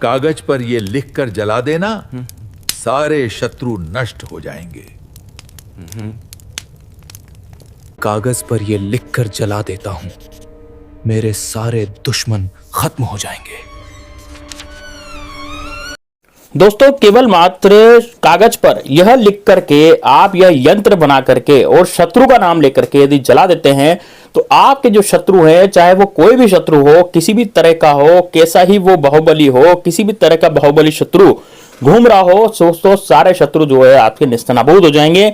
कागज पर ये लिखकर जला देना, सारे शत्रु नष्ट हो जाएंगे। कागज पर ये लिखकर जला देता हूं, मेरे सारे दुश्मन खत्म हो जाएंगे। दोस्तों केवल मात्र कागज पर यह लिख करके आप यह यंत्र बना करके और शत्रु का नाम लेकर के यदि जला देते हैं तो आपके जो शत्रु हैं, चाहे वो कोई भी शत्रु हो, किसी भी तरह का हो, कैसा ही वो बाहुबली हो, किसी भी तरह का बाहुबली शत्रु घूम रहा हो, दोस्तों सारे शत्रु जो है आपके निस्तनाबूद हो जाएंगे।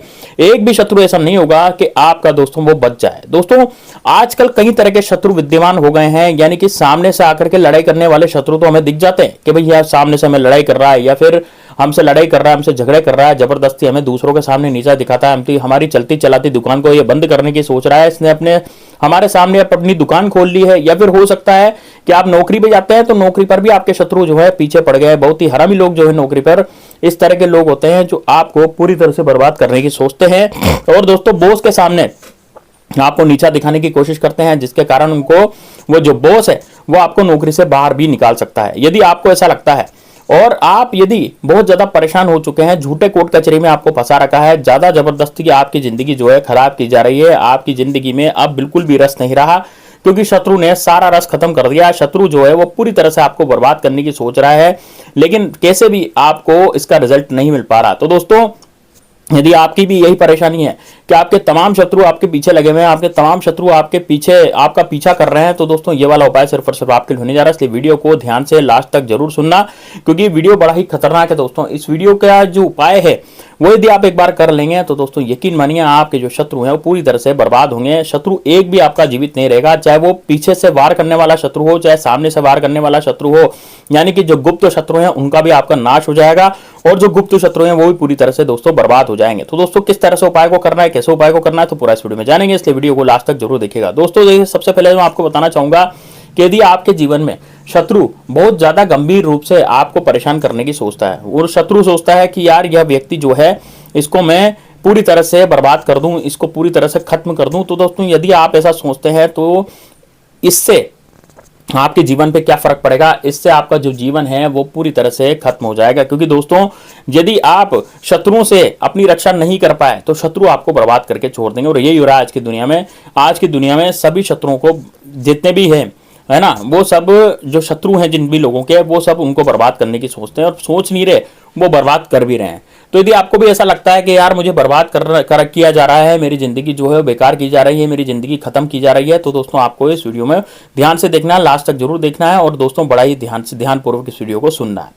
एक भी शत्रु ऐसा नहीं होगा कि आपका दोस्तों वो बच जाए। दोस्तों आजकल कई तरह के शत्रु विद्यमान हो गए हैं, यानी कि सामने से आकर के लड़ाई करने वाले शत्रु तो हमें दिख जाते हैं कि भाई यह सामने से हमें लड़ाई कर रहा है या फिर हमसे लड़ाई कर रहा है, हमसे झगड़े कर रहा है, जबरदस्ती हमें दूसरों के सामने नीचा दिखाता है, हमारी चलती चलाती दुकान को ये बंद करने की सोच रहा है, इसने अपने हमारे सामने अपनी दुकान खोल ली है। या फिर हो सकता है कि आप नौकरी पे जाते हैं तो नौकरी पर भी आपके शत्रु जो है पीछे पड़ गए। बहुत ही हरामी लोग जो है नौकरी पर इस तरह के लोग होते हैं जो आपको पूरी तरह से बर्बाद करने की सोचते हैं। और दोस्तों बॉस के सामने आपको नीचा दिखाने की कोशिश करते हैं, जिसके कारण उनको वो जो बॉस है वो आपको नौकरी से बाहर भी निकाल सकता है। यदि आपको ऐसा लगता है और आप यदि बहुत ज्यादा परेशान हो चुके हैं, झूठे कोर्ट कचहरी में आपको फंसा रखा है, ज्यादा जबरदस्ती की आपकी जिंदगी जो है खराब की जा रही है, आपकी जिंदगी में अब बिल्कुल भी रस नहीं रहा क्योंकि शत्रु ने सारा रस खत्म कर दिया। शत्रु जो है वो पूरी तरह से आपको बर्बाद करने की सोच रहा है, लेकिन कैसे भी आपको इसका रिजल्ट नहीं मिल पा रहा। तो दोस्तों यदि आपकी भी यही परेशानी है कि आपके तमाम शत्रु आपके पीछे लगे हुए हैं, आपके तमाम शत्रु आपके पीछे आपका पीछा कर रहे हैं, तो दोस्तों ये वाला उपाय सिर्फ और सिर्फ आपके लिए होने जा रहा है। इसलिए वीडियो को ध्यान से लास्ट तक जरूर सुनना, क्योंकि वीडियो बड़ा ही खतरनाक है। दोस्तों इस वीडियो का जो उपाय है वो यदि आप एक बार कर लेंगे तो दोस्तों यकीन मानिए आपके जो शत्रु हैं वो पूरी तरह से बर्बाद होंगे। शत्रु एक भी आपका जीवित नहीं रहेगा, चाहे वो पीछे से वार करने वाला शत्रु हो, चाहे सामने से वार करने वाला शत्रु हो, यानी कि जो गुप्त शत्रु हैं उनका भी आपका नाश हो जाएगा और जो गुप्त शत्रु हैं वो भी पूरी तरह से दोस्तों बर्बाद हो जाएंगे। तो दोस्तों किस तरह से उपाय को करना है, कैसे उपाय को करना है, तो पूरा इस वीडियो में जानेंगे, इसलिए वीडियो को लास्ट तक जरूर देखिएगा। दोस्तों देखिए, सबसे पहले मैं आपको बताना चाहूंगा कि यदि आपके जीवन में शत्रु बहुत ज्यादा गंभीर रूप से आपको परेशान करने की सोचता है और शत्रु सोचता है कि यार यह व्यक्ति जो है इसको मैं पूरी तरह से बर्बाद कर दूं, इसको पूरी तरह से खत्म कर दूं, तो दोस्तों यदि आप ऐसा सोचते हैं तो इससे आपके जीवन पे क्या फर्क पड़ेगा, इससे आपका जो जीवन है वो पूरी तरह से खत्म हो जाएगा। क्योंकि दोस्तों यदि आप शत्रुओं से अपनी रक्षा नहीं कर पाए तो शत्रु आपको बर्बाद करके छोड़ देंगे। और यही हो रहा है आज की दुनिया में। आज की दुनिया में सभी शत्रुओं को, जितने भी हैं है ना, वो सब जो शत्रु हैं जिन भी लोगों के, वो सब उनको बर्बाद करने की सोचते हैं और सोच नहीं रहे, वो बर्बाद कर भी रहे हैं। तो यदि आपको भी ऐसा लगता है कि यार मुझे बर्बाद किया जा रहा है, मेरी जिंदगी जो है बेकार की जा रही है, मेरी जिंदगी खत्म की जा रही है, तो दोस्तों आपको इस वीडियो में ध्यान से देखना है, लास्ट तक जरूर देखना है और दोस्तों बड़ा ही ध्यानपूर्वक इस वीडियो को सुनना है।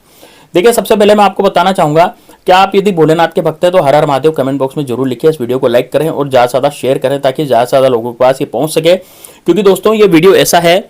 देखिए, सबसे पहले मैं आपको बताना चाहूंगा कि आप यदि भोलेनाथ के भक्त हैं तो हर हर महादेव कमेंट बॉक्स में जरूर लिखिए, इस वीडियो को लाइक करें और ज्यादा से ज्यादा शेयर करें ताकि ज्यादा से ज्यादा लोगों के पास ये पहुंच सके। क्योंकि दोस्तों ये वीडियो ऐसा है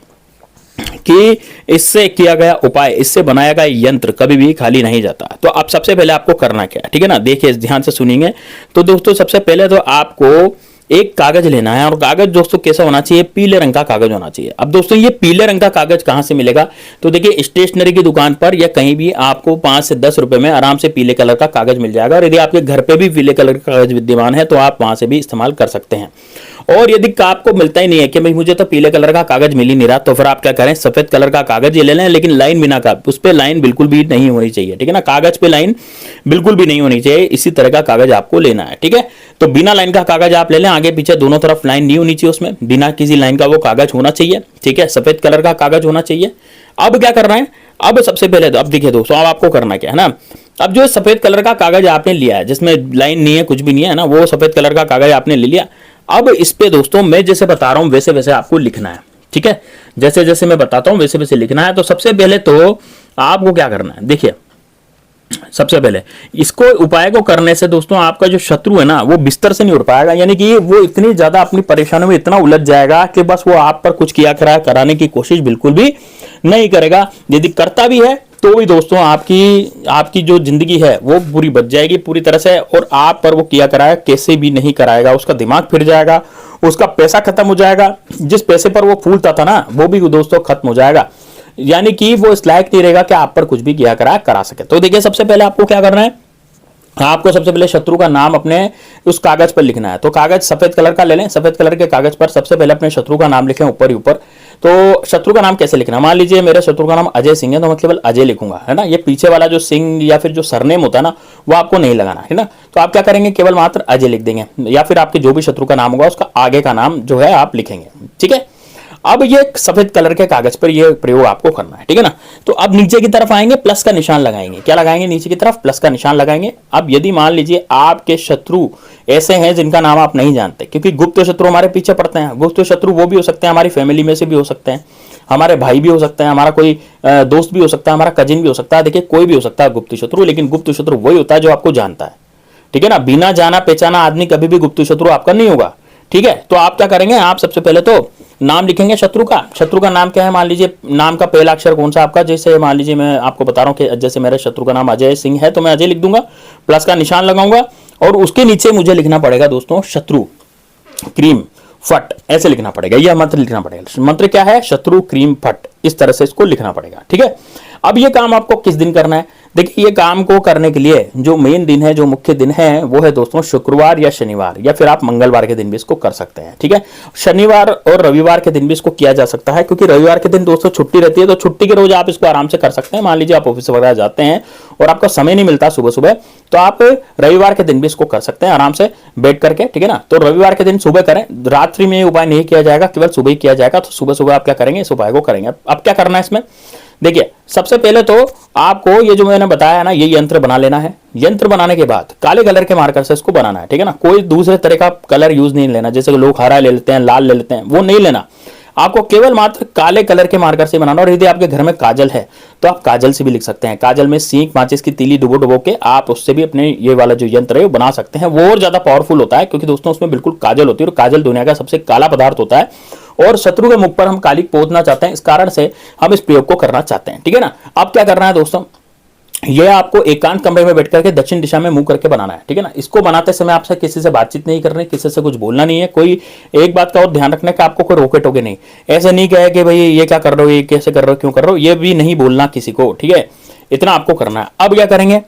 कि इससे किया गया उपाय, इससे बनाया गया यंत्र कभी भी खाली नहीं जाता। तो अब सबसे पहले आपको करना क्या है, ठीक है ना, देखिए ध्यान से सुनिए। तो दोस्तों सबसे पहले तो आपको एक कागज लेना है और कागज दोस्तों कैसा होना चाहिए, पीले रंग का कागज होना चाहिए। अब दोस्तों ये पीले रंग का कागज कहां से मिलेगा, तो देखिए स्टेशनरी की दुकान पर या कहीं भी आपको 5 से 10 रुपए में आराम से पीले कलर का कागज मिल जाएगा। और यदि आपके घर पे भी पीले कलर का कागज विद्यमान है तो आप वहां से भी इस्तेमाल कर सकते हैं। और यदि आपको मिलता ही नहीं है कि भाई मुझे तो पीले कलर का कागज मिल ही नहीं रहा, तो फिर आप क्या करें, सफेद कलर का कागज ये ले लें, लेकिन लाइन बिना का, उस पे लाइन बिल्कुल भी नहीं होनी चाहिए, ठीक है ना, कागज पे लाइन बिल्कुल भी नहीं होनी चाहिए, इसी तरह का कागज आपको लेना है, ठीक है। तो बिना लाइन का कागज आप ले लें, आगे पीछे दोनों तरफ लाइन नहीं होनी चाहिए, उसमें बिना किसी लाइन का वो कागज होना चाहिए, ठीक है, सफेद कलर का कागज होना चाहिए। अब क्या करना है, अब सबसे पहले तो अब देखिए दोस्तों, अब आपको करना क्या है ना, अब जो सफेद कलर का कागज आपने लिया है जिसमें लाइन नहीं है, कुछ भी नहीं है ना, वो सफेद कलर का कागज आपने ले लिया। अब इस पे दोस्तों मैं जैसे बता रहा हूं वैसे वैसे आपको लिखना है, ठीक है, जैसे जैसे मैं बताता हूं वैसे वैसे लिखना है। तो सबसे पहले तो आपको क्या करना है, देखिए सबसे पहले इसको उपाय को करने से दोस्तों आपका जो शत्रु है ना वो बिस्तर से नहीं उठ पाएगा, यानी कि वो इतनी ज्यादा अपनी परेशानियों में इतना उलझ जाएगा कि बस वो आप पर कुछ किया कराने की कोशिश बिल्कुल भी नहीं करेगा। यदि करता भी है तो भी दोस्तों आपकी जो जिंदगी है वो पूरी बच जाएगी पूरी तरह से, और आप पर वो किया कराया कैसे भी नहीं कराएगा, उसका दिमाग फिर जाएगा, उसका पैसा खत्म हो जाएगा, जिस पैसे पर वो फूलता था ना वो भी दोस्तों खत्म हो जाएगा, यानी कि वो इस लायक नहीं रहेगा कि आप पर कुछ भी किया करा सके। तो देखिए सबसे पहले आपको क्या करना है, आपको सबसे पहले शत्रु का नाम अपने उस कागज पर लिखना है। तो कागज सफेद कलर का ले लें, सफेद कलर के कागज पर सबसे पहले अपने शत्रु का नाम लिखें ऊपर ही ऊपर। तो शत्रु का नाम कैसे लिखना, मान लीजिए मेरे शत्रु का नाम अजय सिंह है, तो मैं केवल अजय लिखूंगा, है ना। ये पीछे वाला जो सिंह या फिर जो सरनेम होता है ना, वो आपको नहीं लगाना, है ना। तो आप क्या करेंगे, केवल मात्र अजय लिख देंगे, या फिर आपके जो भी शत्रु का नाम होगा उसका आगे का नाम जो है आप लिखेंगे, ठीक है। अब ये सफेद कलर के कागज पर ये प्रयोग आपको करना है, ठीक है ना। तो अब नीचे की तरफ आएंगे, प्लस का निशान लगाएंगे। क्या लगाएंगे, नीचे की तरफ प्लस का निशान लगाएंगे। अब यदि मान लीजिए आपके शत्रु ऐसे हैं जिनका नाम आप नहीं जानते, क्योंकि गुप्त शत्रु हमारे पीछे पड़ते हैं। गुप्त शत्रु वो भी हो सकते हैं, हमारी फैमिली में से भी हो सकते हैं, हमारे भाई भी हो सकते हैं, हमारा कोई दोस्त भी हो सकता है, हमारा कजिन भी हो सकता है। देखिए कोई भी हो सकता है गुप्त शत्रु, लेकिन गुप्त शत्रु वही होता है जो आपको जानता है, ठीक है ना। बिना जाना पहचाना आदमी कभी भी गुप्त शत्रु आपका नहीं होगा, ठीक है। तो आप क्या करेंगे, आप सबसे पहले तो नाम लिखेंगे शत्रु का। शत्रु का नाम क्या है, मान लीजिए नाम का पहला अक्षर कौन सा आपका, जैसे मान लीजिए मैं आपको बता रहा हूं कि जैसे मेरे शत्रु का नाम अजय सिंह है, तो मैं अजय लिख दूंगा, प्लस का निशान लगाऊंगा और उसके नीचे मुझे लिखना पड़ेगा दोस्तों शत्रु क्रीम फट, ऐसे लिखना पड़ेगा। यह मंत्र लिखना पड़ेगा। मंत्र क्या है, शत्रु क्रीम फट, इस तरह से इसको लिखना पड़ेगा, ठीक है। अब ये काम आपको किस दिन करना है, देखिए ये काम को करने के लिए जो मेन दिन है, जो मुख्य दिन है, वो है दोस्तों शुक्रवार या शनिवार, या फिर आप मंगलवार के दिन भी इसको कर सकते हैं, ठीक है। शनिवार और रविवार के दिन भी इसको किया जा सकता है, क्योंकि रविवार के दिन दोस्तों छुट्टी रहती है, तो छुट्टी के रोज आप इसको आराम से कर सकते हैं। मान लीजिए आप ऑफिस वगैरह जाते हैं और आपका समय नहीं मिलता सुबह सुबह, तो आप रविवार के दिन भी इसको कर सकते हैं आराम से बैठ करके, ठीक है ना। तो रविवार के दिन सुबह करें, रात्रि में उपाय नहीं किया जाएगा, केवल सुबह ही किया जाएगा। तो सुबह सुबह आप क्या करेंगे, इस उपाय को करेंगे। अब क्या करना है इसमें, देखिए सबसे पहले तो आपको ये जो मैंने बताया ना, ये यंत्र बना लेना है। यंत्र बनाने के बाद काले कलर के मार्कर से इसको बनाना है, ठीक है ना। कोई दूसरे तरह का कलर यूज नहीं लेना, जैसे लोग हरा ले लेते हैं, लाल ले लेते हैं, वो नहीं लेना। आपको केवल मात्र काले कलर के मार्कर से बनाना। और यदि आपके घर में काजल है तो आप काजल से भी लिख सकते हैं। काजल में सींग माचिस की तीली डुबो डुबो के आप उससे भी अपने ये वाला जो यंत्र है वो बना सकते हैं। वो और ज्यादा पावरफुल होता है, क्योंकि दोस्तों उसमें बिल्कुल काजल होती है, और काजल दुनिया का सबसे काला पदार्थ होता है, और शत्रु के मुख पर हम कालिक पोतना चाहते हैं, इस कारण से हम इस प्रयोग को करना चाहते हैं, ठीक है ना। अब क्या करना है दोस्तों, यह आपको एकांत कमरे में बैठ करके दक्षिण दिशा में मुंह करके बनाना है, ठीक है ना। इसको बनाते समय आपसे किसी से बातचीत नहीं करनी, किसी से कुछ बोलना नहीं है। कोई एक बात का और ध्यान रखना है कि आपको कोई रोके टोके नहीं, ऐसे नहीं कहे कि भाई ये क्या कर रहे हो, ये कैसे कर रहे हो, क्यों कर रहे हो, ये भी नहीं बोलना किसी को, ठीक है। इतना आपको करना है। अब क्या करेंगे,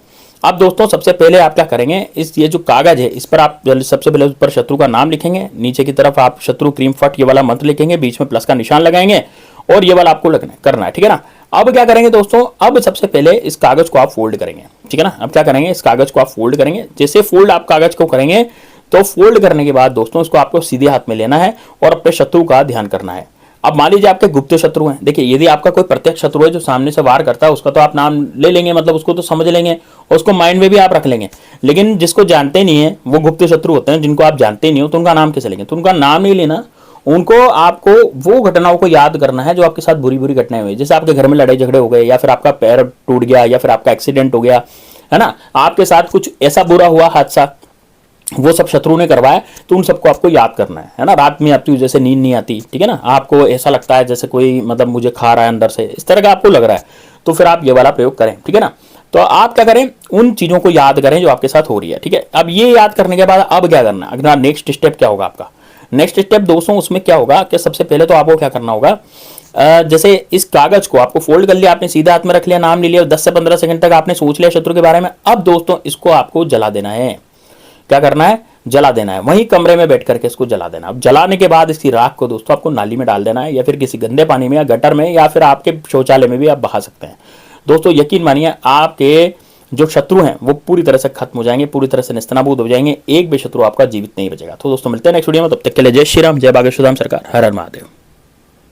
अब दोस्तों सबसे पहले आप क्या करेंगे, इस ये जो कागज है इस पर आप सबसे पहले उस पर शत्रु का नाम लिखेंगे, नीचे की तरफ आप शत्रु क्रीम फट ये वाला मंत्र लिखेंगे, बीच में प्लस का निशान लगाएंगे, और ये वाला आपको करना है, ठीक है ना। अब क्या करेंगे दोस्तों, अब सबसे पहले इस कागज को आप फोल्ड करेंगे, ठीक है ना। अब क्या करेंगे, इस कागज को आप फोल्ड करेंगे। जैसे फोल्ड आप कागज को करेंगे तो फोल्ड करने के बाद दोस्तों इसको आपको सीधे हाथ में लेना है और अपने शत्रु का ध्यान करना है। अब मान लीजिए आपके गुप्त शत्रु हैं, देखिए यदि आपका कोई प्रत्यक्ष शत्रु है जो सामने से वार करता है, उसका तो आप नाम ले लेंगे, मतलब उसको तो समझ लेंगे और उसको माइंड में भी आप रख लेंगे। लेकिन जिसको जानते नहीं है, वो गुप्त शत्रु होते हैं जिनको आप जानते नहीं हो, तो उनका नाम कैसे लेंगे, तो उनका नाम नहीं लेना। उनको आपको वो घटनाओं को याद करना है जो आपके साथ बुरी बुरी घटनाएं हुई, जैसे आपके घर में लड़ाई झगड़े हो गए, या फिर आपका पैर टूट गया, या फिर आपका एक्सीडेंट हो गया, है ना, आपके साथ कुछ ऐसा बुरा हुआ हादसा, वो सब शत्रु ने करवाया, तो उन सबको आपको याद करना है ना। रात में आपकी जैसे नींद नहीं आती, ठीक है ना, आपको ऐसा लगता है जैसे कोई मतलब मुझे खा रहा है अंदर से, इस तरह का आपको लग रहा है, तो फिर आप ये वाला प्रयोग करें, ठीक है ना। तो आप क्या करें, उन चीजों को याद करें जो आपके साथ हो रही है, ठीक है। अब ये याद करने के बाद अब क्या करना है, अगला नेक्स्ट स्टेप क्या होगा आपका। नेक्स्ट स्टेप दोस्तों उसमें क्या होगा कि सबसे पहले तो आपको क्या करना होगा, जैसे इस कागज को आपको फोल्ड कर लिया, आपने सीधा हाथ में रख लिया, नाम ले लिया, 10 से 15 सेकंड तक आपने सोच लिया शत्रु के बारे में। अब दोस्तों इसको आपको जला देना है। क्या करना है, जला देना है, वहीं कमरे में बैठ करके इसको जला देना। अब जलाने के बाद इसकी राख को दोस्तों आपको नाली में डाल देना है, या फिर किसी गंदे पानी में, या गटर में, या फिर आपके शौचालय में भी आप बहा सकते हैं। दोस्तों यकीन मानिए आपके जो शत्रु हैं वो पूरी तरह से खत्म हो जाएंगे, पूरी तरह से नेस्तनाबूद हो जाएंगे, एक भी शत्रु आपका जीवित नहीं बचेगा। तो दोस्तों मिलते हैं नेक्स्ट वीडियो में, तब तक के लिए जय श्री राम, जय बागेश्वर धाम सरकार, हर हर महादेव।